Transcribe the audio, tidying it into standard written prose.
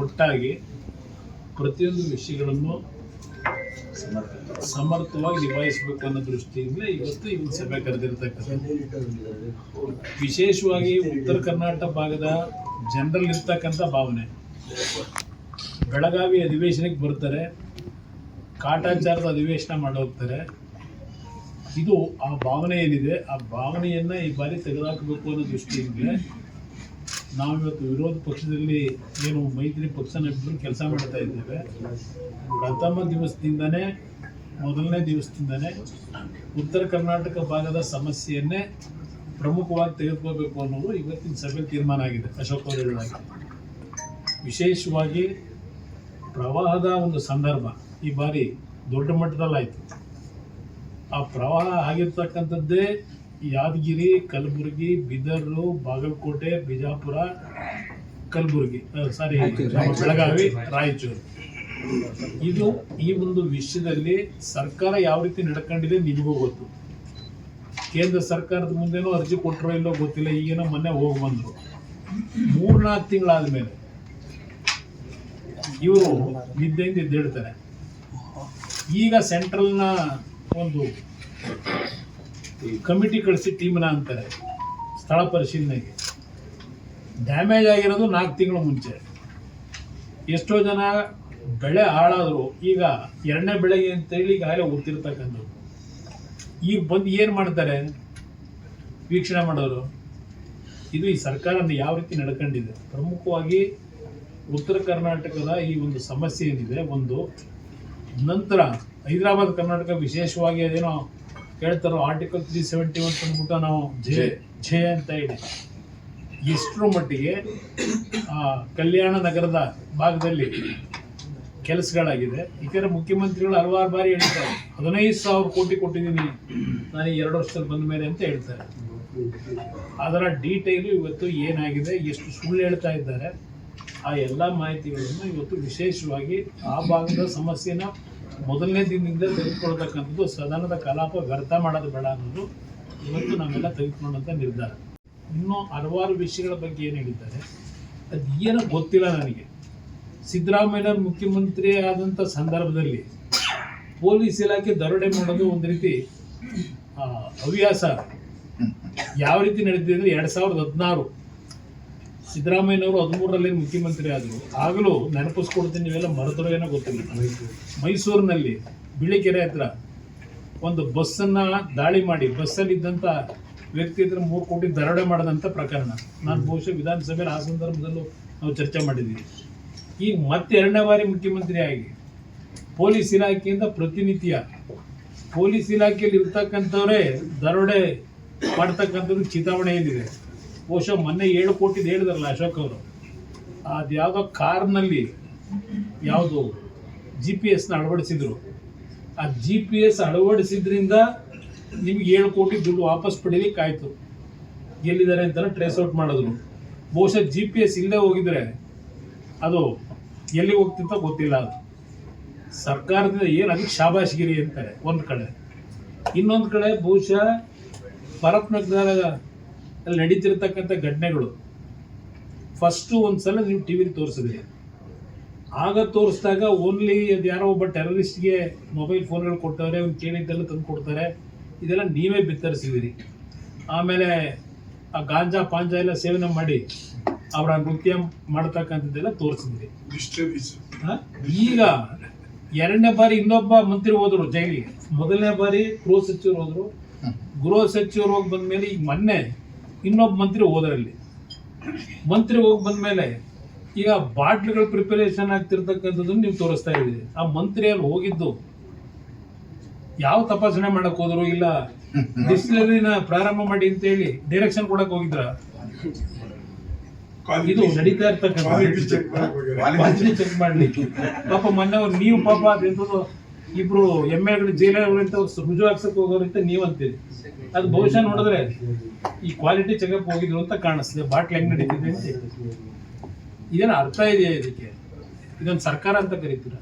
ಒಟ್ಟಾಗಿ ಪ್ರತಿಯೊಂದು ವಿಷಯಗಳನ್ನು ಸಮರ್ಥವಾಗಿ ನಿಭಾಯಿಸಬೇಕು ಅನ್ನೋ ದೃಷ್ಟಿಯಿಂದ ಇವತ್ತು ಈ ಒಂದು ಸಭೆ ಕರೆದಿರ್ತಕ್ಕಂಥದ್ದು. ವಿಶೇಷವಾಗಿ ಉತ್ತರ ಕರ್ನಾಟಕ ಭಾಗದ ಜನರಲ್ಲಿರ್ತಕ್ಕಂಥ ಭಾವನೆ, ಬೆಳಗಾವಿ ಅಧಿವೇಶನಕ್ಕೆ ಬರ್ತಾರೆ, ಕಾಟಾಚಾರದ ಅಧಿವೇಶನ ಮಾಡೋಗ್ತಾರೆ. ಇದು ಆ ಭಾವನೆ ಏನಿದೆ, ಆ ಭಾವನೆಯನ್ನು ಈ ಬಾರಿ ತೆಗೆದುಹಾಕಬೇಕು ಅನ್ನೋ ದೃಷ್ಟಿಯಿಂದ ನಾವಿವತ್ತು ವಿರೋಧ ಪಕ್ಷದಲ್ಲಿ ಏನು ಮೈತ್ರಿ ಪಕ್ಷನ ಇಬ್ಬರು ಕೆಲಸ ಮಾಡ್ತಾ ಇದ್ದೇವೆ. ಪ್ರಥಮ ದಿವಸದಿಂದನೇ, ಮೊದಲನೇ ದಿವಸದಿಂದನೇ ಉತ್ತರ ಕರ್ನಾಟಕ ಭಾಗದ ಸಮಸ್ಯೆಯನ್ನೇ ಪ್ರಮುಖವಾಗಿ ತೆಗೆದುಕೋಬೇಕು ಅನ್ನೋದು ಇವತ್ತಿನ ಸಭೆ ತೀರ್ಮಾನ ಆಗಿದೆ. ಅಶೋಕ್ ಅವರು ಹೇಳಿದಾಗೆ ವಿಶೇಷವಾಗಿ ಪ್ರವಾಹದ ಒಂದು ಸಂದರ್ಭ ಈ ಬಾರಿ ದೊಡ್ಡ ಮಟ್ಟದಲ್ಲಾಯಿತು. ಆ ಪ್ರವಾಹ ಆಗಿರ್ತಕ್ಕಂಥದ್ದೇ ಯಾದಗಿರಿ, ಕಲಬುರಗಿ, ಬೀದರು, ಬಾಗಲಕೋಟೆ, ಬಿಜಾಪುರ, ಬೆಳಗಾವಿ, ರಾಯಚೂರು. ಇದು ಈ ಒಂದು ವಿಷಯದಲ್ಲಿ ಸರ್ಕಾರ ಯಾವ ರೀತಿ ನಡ್ಕೊಂಡಿದೆ ನಿಮಗೂ ಗೊತ್ತು. ಕೇಂದ್ರ ಸರ್ಕಾರದ ಮುಂದೆನೂ ಅರ್ಜಿ ಕೊಟ್ಟರೋ ಇಲ್ಲೋ ಗೊತ್ತಿಲ್ಲ. ಈಗೇನೋ ಮೊನ್ನೆ ಹೋಗಿ ಬಂದರು. 3-4 ತಿಂಗಳಾದ ಮೇಲೆ ಇವರು ನಿದ್ದೆಯಿಂದ ಎದ್ದೇಳ್ತಾರೆ. ಈಗ ಸೆಂಟ್ರಲ್ನ ಒಂದು ಕಮಿಟಿ ಕಳಿಸಿ ಟೀಮ್ನ ಅಂತಾರೆ ಸ್ಥಳ ಪರಿಶೀಲನೆಗೆ. ಡ್ಯಾಮೇಜ್ ಆಗಿರೋದು 4 ತಿಂಗಳ ಮುಂಚೆ. ಎಷ್ಟೋ ಜನ ಬೆಳೆ ಹಾಳಾದರು. ಈಗ 2ನೇ ಬೆಳೆಗೆ ಅಂತೇಳಿ ಈಗಾಗಲೇ ಗೊತ್ತಿರ್ತಕ್ಕಂಥದ್ದು. ಈಗ ಬಂದು ಏನು ಮಾಡ್ತಾರೆ ವೀಕ್ಷಣೆ ಮಾಡೋರು? ಇದು ಈ ಸರ್ಕಾರ ಯಾವ ರೀತಿ ನಡ್ಕೊಂಡಿದೆ. ಪ್ರಮುಖವಾಗಿ ಉತ್ತರ ಕರ್ನಾಟಕದ ಈ ಒಂದು ಸಮಸ್ಯೆ ಏನಿದೆ, ಒಂದು ನಂತರ ಹೈದರಾಬಾದ್ ಕರ್ನಾಟಕ ವಿಶೇಷವಾಗಿ ಅದೇನೋ ಹೇಳ್ತಾರೋ ಆರ್ಟಿಕಲ್ 371 ಅಂದ್ಬಿಟ್ಟು ನಾವು ಜೆ ಅಂತ ಹೇಳಿ ಎಷ್ಟರ ಮಟ್ಟಿಗೆ ಕಲ್ಯಾಣ ನಗರದ ಭಾಗದಲ್ಲಿ ಕೆಲಸಗಳಾಗಿದೆ. ಯಾಕಂದರೆ ಮುಖ್ಯಮಂತ್ರಿಗಳು ಹಲವಾರು ಬಾರಿ ಹೇಳ್ತಾರೆ 15,000 ಕೋಟಿ ಕೊಟ್ಟಿದ್ದೀನಿ ನಾನು 2 ವರ್ಷದಲ್ಲಿ ಬಂದ ಮೇಲೆ ಅಂತ ಹೇಳ್ತಾರೆ. ಅದರ ಡೀಟೇಲು ಇವತ್ತು ಏನಾಗಿದೆ, ಎಷ್ಟು ಸುಳ್ಳು ಹೇಳ್ತಾ ಇದ್ದಾರೆ, ಆ ಎಲ್ಲ ಮಾಹಿತಿಗಳನ್ನು ಇವತ್ತು ವಿಶೇಷವಾಗಿ ಆ ಭಾಗದ ಸಮಸ್ಯೆನ ಮೊದಲನೇ ದಿನದಿಂದ ತೆಗೆದುಕೊಳ್ತಕ್ಕಂಥದ್ದು, ಸದನದ ಕಲಾಪ ವ್ಯರ್ಥ ಮಾಡೋದು ಬೇಡ ಅನ್ನೋದು ಇವತ್ತು ನಾವೆಲ್ಲ ತೆಗೆದುಕೊಂಡಂಥ ನಿರ್ಧಾರ. ಇನ್ನೂ ಹಲವಾರು ವಿಷಯಗಳ ಬಗ್ಗೆ ಏನು ಹೇಳಿದ್ದಾರೆ ಅದು ಏನೋ ಗೊತ್ತಿಲ್ಲ ನನಗೆ. ಸಿದ್ದರಾಮಯ್ಯ ಮುಖ್ಯಮಂತ್ರಿ ಆದಂಥ ಸಂದರ್ಭದಲ್ಲಿ ಪೊಲೀಸ್ ಇಲಾಖೆ ದರೋಡೆ ಮಾಡೋದು ಒಂದು ರೀತಿ ಹವ್ಯಾಸ ಯಾವ ರೀತಿ ನಡೀತಿದೆ ಅಂದರೆ 2016 ಸಿದ್ದರಾಮಯ್ಯನವರು 13ರಲ್ಲಿ ಮುಖ್ಯಮಂತ್ರಿ ಆದರು. ಆಗಲೂ ನೆನಪಿಸ್ಕೊಡ್ತೀನಿ, ನೀವೆಲ್ಲ ಮರೆತರೋ ಏನೋ ಗೊತ್ತಿಲ್ಲ. ಮೈಸೂರಿನಲ್ಲಿ ಬಿಳಿಕೆರೆ ಹತ್ರ ಒಂದು ಬಸ್ಸನ್ನು ದಾಳಿ ಮಾಡಿ ಬಸ್ಸಲ್ಲಿದ್ದಂಥ ವ್ಯಕ್ತಿ ಹತ್ರ 3 ಕೋಟಿ ದರೋಡೆ ಮಾಡಿದಂಥ ಪ್ರಕರಣ ನಾನು ಬಹುಶಃ ವಿಧಾನಸಭೆಯಲ್ಲಿ ಆ ಸಂದರ್ಭದಲ್ಲೂ ನಾವು ಚರ್ಚೆ ಮಾಡಿದ್ದೀವಿ. ಈಗ ಮತ್ತೆ 2ನೇ ಬಾರಿ ಮುಖ್ಯಮಂತ್ರಿ ಆಗಿ ಪೊಲೀಸ್ ಇಲಾಖೆಯಿಂದ ಪ್ರತಿನಿತ್ಯ ಪೊಲೀಸ್ ಇಲಾಖೆಯಲ್ಲಿ ಇರ್ತಕ್ಕಂಥವರೇ ದರೋಡೆ ಮಾಡ್ತಕ್ಕಂಥದ್ದು ಚಿತಾವಣೆ ಏನಿದೆ. ಬಹುಶಃ ಮೊನ್ನೆ 7 ಕೋಟಿದು ಹೇಳಿದಾರಲ್ಲ ಅಶೋಕ್ ಅವರು, ಅದು ಯಾವುದೋ ಕಾರ್ನಲ್ಲಿ ಯಾವುದು GPS ಅಳವಡಿಸಿದ್ರು. ಆ GPS ಅಳವಡಿಸಿದ್ರಿಂದ ನಿಮ್ಗೆ 7 ಕೋಟಿ ದುಡ್ಡು ವಾಪಸ್ ಪಡೀಲಿಕ್ಕೆ ಆಯಿತು. ಎಲ್ಲಿದ್ದಾರೆ ಅಂತ ಟ್ರೇಸ್ ಔಟ್ ಮಾಡಿದ್ರು. ಬಹುಶಃ GPS ಇಲ್ಲದೆ ಹೋಗಿದ್ರೆ ಅದು ಎಲ್ಲಿ ಹೋಗ್ತಿಂತ ಗೊತ್ತಿಲ್ಲ. ಅದು ಸರ್ಕಾರದಿಂದ ಏನು ಅದಕ್ಕೆ ಶಾಬಾಷ್ಗಿರಿ ಅಂತಾರೆ ಒಂದು ಕಡೆ. ಇನ್ನೊಂದು ಕಡೆ ಬಹುಶಃ ಪರಪ್ನಗರದ ಅಲ್ಲಿ ನಡೀತಿರ್ತಕ್ಕಂಥ ಘಟನೆಗಳು ಫಸ್ಟು ಒಂದು ಸಲ ನೀವು ಟಿ ವಿಲಿ ತೋರಿಸಿದ್ರಿ. ಆಗ ತೋರಿಸಿದಾಗ ಓನ್ಲಿ ಅದು ಯಾರೋ ಒಬ್ಬ ಟೆರರಿಸ್ಟ್ಗೆ ಮೊಬೈಲ್ ಫೋನ್ಗಳು ಕೊಡ್ತಾರೆ, ಅವ್ನು ಕೇಳಿದ್ದೆಲ್ಲ ತಂದು ಕೊಡ್ತಾರೆ, ಇದೆಲ್ಲ ನೀವೇ ಬಿತ್ತರಿಸಿದಿರಿ. ಆಮೇಲೆ ಆ ಗಾಂಜಾ ಪಾಂಜಾ ಎಲ್ಲ ಸೇವನೆ ಮಾಡಿ ಅವರ ನೃತ್ಯ ಮಾಡ್ತಕ್ಕಂಥದ್ದೆಲ್ಲ ತೋರಿಸಿದ್ರಿ. ಈಗ 2ನೇ ಬಾರಿ ಇನ್ನೊಬ್ಬ ಮಂತ್ರಿ ಹೋದರು ಜೈಲಿಗೆ. ಮೊದಲನೇ ಬಾರಿ ಗೃಹ ಸಚಿವರು ಹೋದರು. ಗೃಹ ಸಚಿವರು ಹೋಗಿ ಬಂದಮೇಲೆ ಈಗ ಮೊನ್ನೆ ಇನ್ನೊಬ್ಬ ಮಂತ್ರಿ ಹೋದರಲ್ಲಿ. ಮಂತ್ರಿ ಹೋಗಿ ಬಂದಮೇಲೆ ಈಗ ಬಾಟ್ಲಿಗಳು ಪ್ರಿಪರೇಷನ್ ಆಗ್ತಿರ್ತಕ್ಕಂಥದ್ದನ್ನು ನೀವು ತೋರಿಸ್ತಾ ಇದ್ದೀರಿ. ಆ ಮಂತ್ರಿಯಲ್ಲಿ ಹೋಗಿದ್ದು ಯಾವ ತಪಾಸಣೆ ಮಾಡಕ್ ಹೋದ್ರು, ಇಲ್ಲ ಡಿಸ್ಟಿಲರಿನ ಪ್ರಾರಂಭ ಮಾಡಿ ಅಂತ ಹೇಳಿ ಡೈರೆಕ್ಷನ್ ಕೊಡಕ್ ಹೋಗಿದ್ರ? ಇದು ನಡೀತಾ ಇರ್ತಕ್ಕಂಥ ಚೆಕ್ ಮಾಡ್ಲಿಕ್ಕೆ ಪಾಪ ಮೊನ್ನೆ ನೀವು ಪಾಪ ಅದೆಂತದ್ದು ಇಬ್ರು ಎಮ್ಮೆಗಳು ಜೈಲಂತ ರುಜು ಹಾಕ್ಸಕ್ ಹೋಗೋರಂತ ನೀವು ಅಂತೀರಿ. ಅದು ಬಹುಶಃ ನೋಡಿದ್ರೆ ಈ ಕ್ವಾಲಿಟಿ ಚೆಕಪ್ ಹೋಗಿದ್ರು ಅಂತ ಕಾಣಿಸ್ತದೆ. ಬಾಟ್ಲ್ ಹೆಂಗ್ ನಡೀತಿದೆ ಅಂತ ಇದೇನು ಅರ್ಥ ಇದೆಯಾ ಇದಕ್ಕೆ? ಇದೊಂದು ಸರ್ಕಾರ ಅಂತ ಕರೀತೀರ?